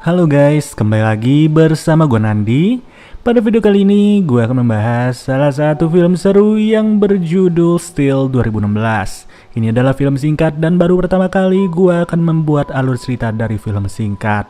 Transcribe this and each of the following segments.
Halo guys, kembali lagi bersama gue Nandi. Pada video kali ini gue akan membahas salah satu film seru yang berjudul Steel 2016. Ini adalah film singkat dan baru pertama kali gue akan membuat alur cerita dari film singkat.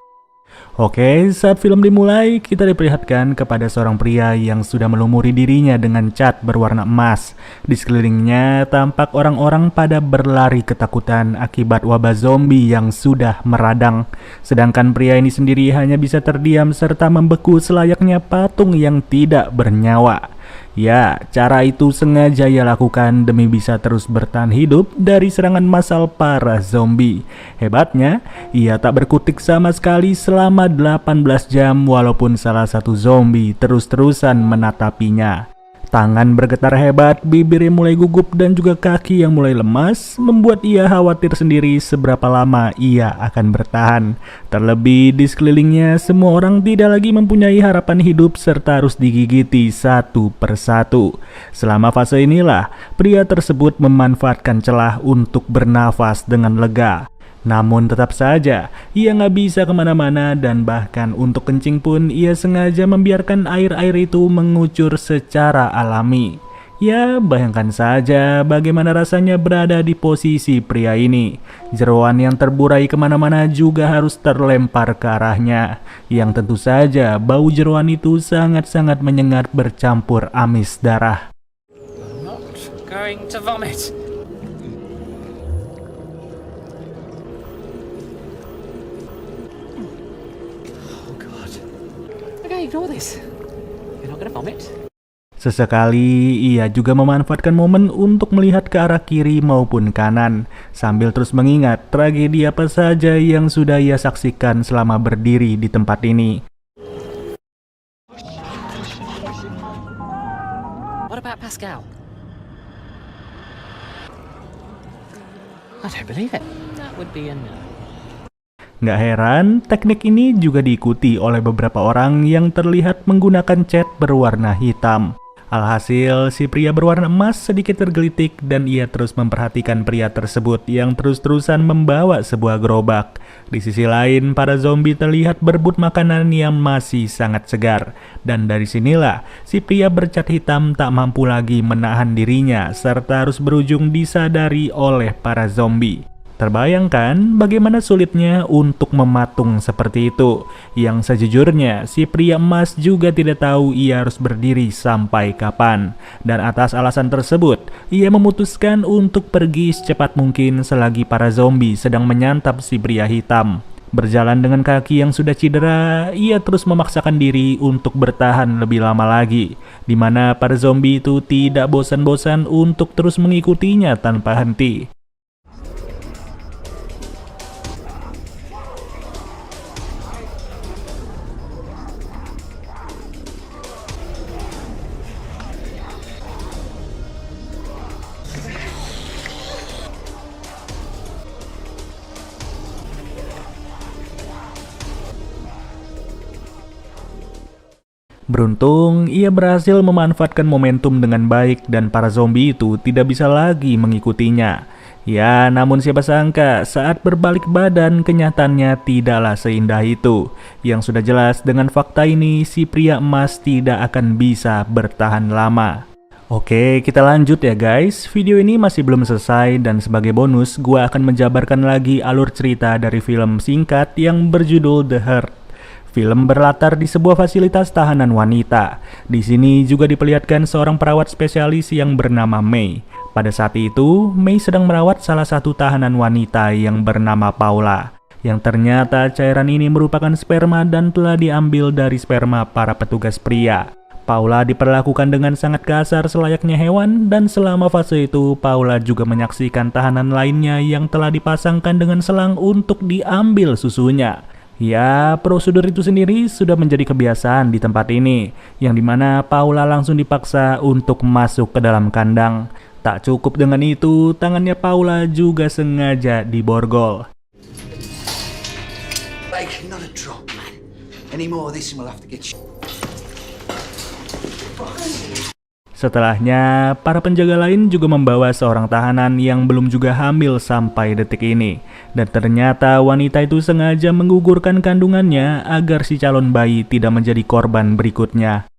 Oke, saat film dimulai, kita diperlihatkan kepada seorang pria yang sudah melumuri dirinya dengan cat berwarna emas. Di sekelilingnya tampak orang-orang pada berlari ketakutan akibat wabah zombie yang sudah meradang. Sedangkan pria ini sendiri hanya bisa terdiam serta membeku selayaknya patung yang tidak bernyawa. Ya, cara itu sengaja ia lakukan demi bisa terus bertahan hidup dari serangan massal para zombie. Hebatnya, ia tak berkutik sama sekali selama 18 jam walaupun salah satu zombie terus-terusan menatapinya. Tangan bergetar hebat, bibirnya mulai gugup dan juga kaki yang mulai lemas membuat ia khawatir sendiri seberapa lama ia akan bertahan. Terlebih di sekelilingnya semua orang tidak lagi mempunyai harapan hidup serta harus digigiti satu persatu. Selama fase inilah, pria tersebut memanfaatkan celah untuk bernafas dengan lega. Namun tetap saja, ia nggak bisa kemana-mana dan bahkan untuk kencing pun ia sengaja membiarkan air-air itu mengucur secara alami. Ya, bayangkan saja bagaimana rasanya berada di posisi pria ini. Jeroan yang terburai kemana-mana juga harus terlempar ke arahnya. Yang tentu saja bau jeroan itu sangat-sangat menyengat bercampur amis darah. I'm not going to vomit. Okay, ignore this. You're not gonna vomit. Sesekali ia juga memanfaatkan momen untuk melihat ke arah kiri maupun kanan, sambil terus mengingat tragedi apa saja yang sudah ia saksikan selama berdiri di tempat ini. What about Pascal? I don't believe it. That would be a no. Nggak heran, teknik ini juga diikuti oleh beberapa orang yang terlihat menggunakan cat berwarna hitam. Alhasil, si pria berwarna emas sedikit tergelitik dan ia terus memperhatikan pria tersebut yang terus-terusan membawa sebuah gerobak. Di sisi lain, para zombie terlihat berebut makanan yang masih sangat segar. Dan dari sinilah, si pria bercat hitam tak mampu lagi menahan dirinya serta harus berujung disadari oleh para zombie. Terbayangkan bagaimana sulitnya untuk mematung seperti itu. Yang sejujurnya, si pria emas juga tidak tahu ia harus berdiri sampai kapan. Dan atas alasan tersebut, ia memutuskan untuk pergi secepat mungkin selagi para zombie sedang menyantap si pria hitam. Berjalan dengan kaki yang sudah cedera, ia terus memaksakan diri untuk bertahan lebih lama lagi, di mana para zombie itu tidak bosan-bosan untuk terus mengikutinya tanpa henti. Beruntung, ia berhasil memanfaatkan momentum dengan baik dan para zombie itu tidak bisa lagi mengikutinya. Ya, namun siapa sangka saat berbalik badan kenyataannya tidaklah seindah itu. Yang sudah jelas dengan fakta ini, si pria emas tidak akan bisa bertahan lama. Oke, kita lanjut ya guys. Video ini masih belum selesai dan sebagai bonus, gua akan menjabarkan lagi alur cerita dari film singkat yang berjudul The Hurt. Film berlatar di sebuah fasilitas tahanan wanita. Di sini juga diperlihatkan seorang perawat spesialis yang bernama May. Pada saat itu, May sedang merawat salah satu tahanan wanita yang bernama Paula. Yang ternyata cairan ini merupakan sperma dan telah diambil dari sperma para petugas pria. Paula diperlakukan dengan sangat kasar selayaknya hewan dan selama fase itu Paula juga menyaksikan tahanan lainnya yang telah dipasangkan dengan selang untuk diambil susunya. Ya, prosedur itu sendiri sudah menjadi kebiasaan di tempat ini, yang dimana Paula langsung dipaksa untuk masuk ke dalam kandang. Tak cukup dengan itu, tangannya Paula juga sengaja diborgol. Like, not a drop, man. Any more of this and we'll have to get you. Setelahnya, para penjaga lain juga membawa seorang tahanan yang belum juga hamil sampai detik ini. Dan ternyata wanita itu sengaja menggugurkan kandungannya agar si calon bayi tidak menjadi korban berikutnya.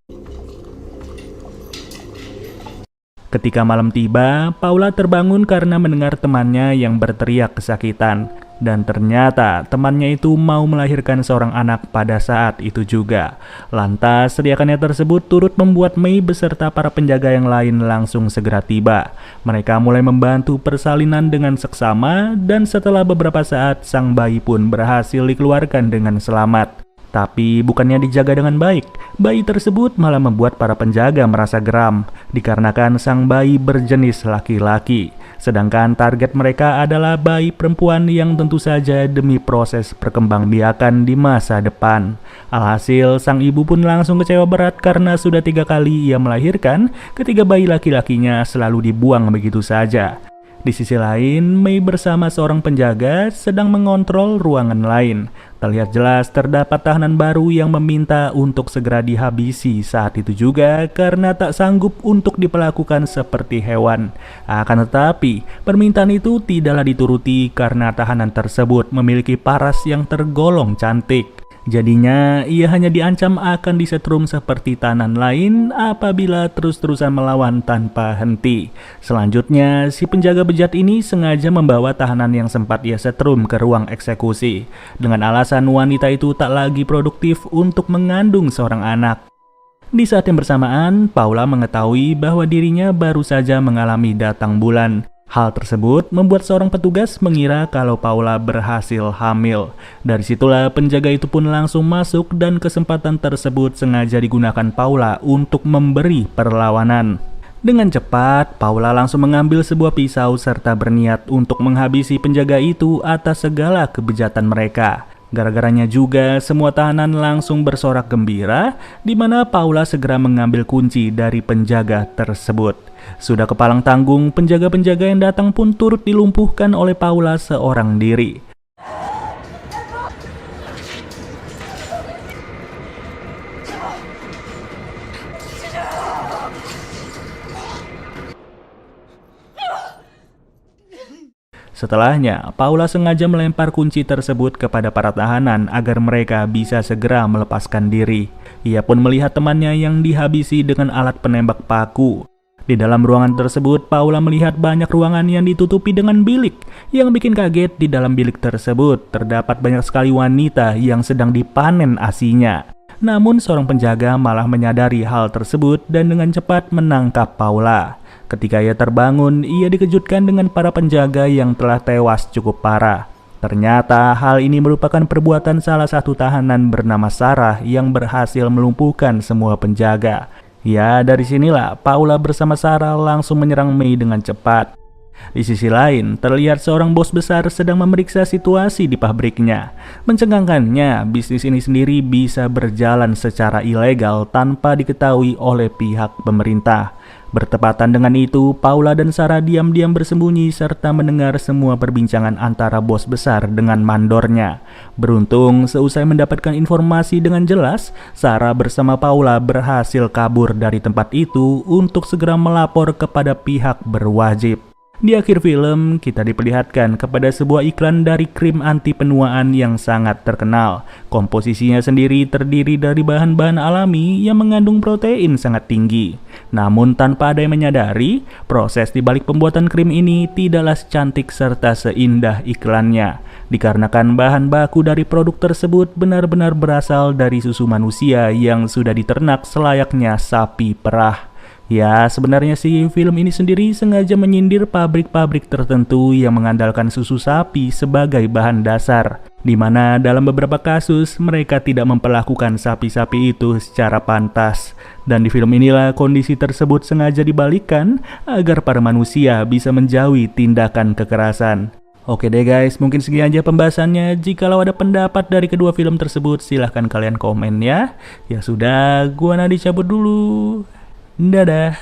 Ketika malam tiba, Paula terbangun karena mendengar temannya yang berteriak kesakitan. Dan ternyata temannya itu mau melahirkan seorang anak pada saat itu juga. Lantas teriakannya tersebut turut membuat Mei beserta para penjaga yang lain langsung segera tiba. Mereka mulai membantu persalinan dengan seksama dan setelah beberapa saat sang bayi pun berhasil dikeluarkan dengan selamat. Tapi bukannya dijaga dengan baik, bayi tersebut malah membuat para penjaga merasa geram, dikarenakan sang bayi berjenis laki-laki. Sedangkan target mereka adalah bayi perempuan yang tentu saja demi proses perkembangbiakan di masa depan. Alhasil, sang ibu pun langsung kecewa berat karena sudah 3 kali ia melahirkan, ketiga bayi laki-lakinya selalu dibuang begitu saja. Di sisi lain, Mei bersama seorang penjaga sedang mengontrol ruangan lain. Terlihat jelas terdapat tahanan baru yang meminta untuk segera dihabisi saat itu juga karena tak sanggup untuk diperlakukan seperti hewan. Akan tetapi, permintaan itu tidaklah dituruti karena tahanan tersebut memiliki paras yang tergolong cantik. Jadinya, ia hanya diancam akan disetrum seperti tahanan lain apabila terus-terusan melawan tanpa henti. Selanjutnya, si penjaga bejat ini sengaja membawa tahanan yang sempat ia setrum ke ruang eksekusi. Dengan alasan wanita itu tak lagi produktif untuk mengandung seorang anak. Di saat yang bersamaan, Paula mengetahui bahwa dirinya baru saja mengalami datang bulan. Hal tersebut membuat seorang petugas mengira kalau Paula berhasil hamil. Dari situlah penjaga itu pun langsung masuk dan kesempatan tersebut sengaja digunakan Paula untuk memberi perlawanan. Dengan cepat, Paula langsung mengambil sebuah pisau serta berniat untuk menghabisi penjaga itu atas segala kebejatan mereka. Gara-garanya juga semua tahanan langsung bersorak gembira, di mana Paula segera mengambil kunci dari penjaga tersebut. Sudah kepalang tanggung, penjaga-penjaga yang datang pun turut dilumpuhkan oleh Paula seorang diri. Setelahnya, Paula sengaja melempar kunci tersebut kepada para tahanan agar mereka bisa segera melepaskan diri. Ia pun melihat temannya yang dihabisi dengan alat penembak paku. Di dalam ruangan tersebut, Paula melihat banyak ruangan yang ditutupi dengan bilik. Yang bikin kaget, di dalam bilik tersebut terdapat banyak sekali wanita yang sedang dipanen asinya. Namun seorang penjaga malah menyadari hal tersebut dan dengan cepat menangkap Paula. Ketika ia terbangun, ia dikejutkan dengan para penjaga yang telah tewas cukup parah. Ternyata hal ini merupakan perbuatan salah satu tahanan bernama Sarah yang berhasil melumpuhkan semua penjaga. Ya, dari sinilah Paula bersama Sarah langsung menyerang Mei dengan cepat. Di sisi lain, terlihat seorang bos besar sedang memeriksa situasi di pabriknya. Mencengangkannya, bisnis ini sendiri bisa berjalan secara ilegal tanpa diketahui oleh pihak pemerintah. Bertepatan dengan itu, Paula dan Sarah diam-diam bersembunyi serta mendengar semua perbincangan antara bos besar dengan mandornya. Beruntung, seusai mendapatkan informasi dengan jelas, Sarah bersama Paula berhasil kabur dari tempat itu untuk segera melapor kepada pihak berwajib. Di akhir film, kita diperlihatkan kepada sebuah iklan dari krim anti penuaan yang sangat terkenal. Komposisinya sendiri terdiri dari bahan-bahan alami yang mengandung protein sangat tinggi. Namun tanpa ada yang menyadari, proses di balik pembuatan krim ini tidaklah secantik serta seindah iklannya. Dikarenakan bahan baku dari produk tersebut benar-benar berasal dari susu manusia yang sudah diternak selayaknya sapi perah. Ya, sebenarnya sih film ini sendiri sengaja menyindir pabrik-pabrik tertentu yang mengandalkan susu sapi sebagai bahan dasar, di mana dalam beberapa kasus mereka tidak memperlakukan sapi-sapi itu secara pantas. Dan di film inilah kondisi tersebut sengaja dibalikkan agar para manusia bisa menjauhi tindakan kekerasan. Oke deh guys, mungkin segini aja pembahasannya. Jikalau ada pendapat dari kedua film tersebut, silahkan kalian komen ya. Ya sudah, gua Nadi cabut dulu. Dadah.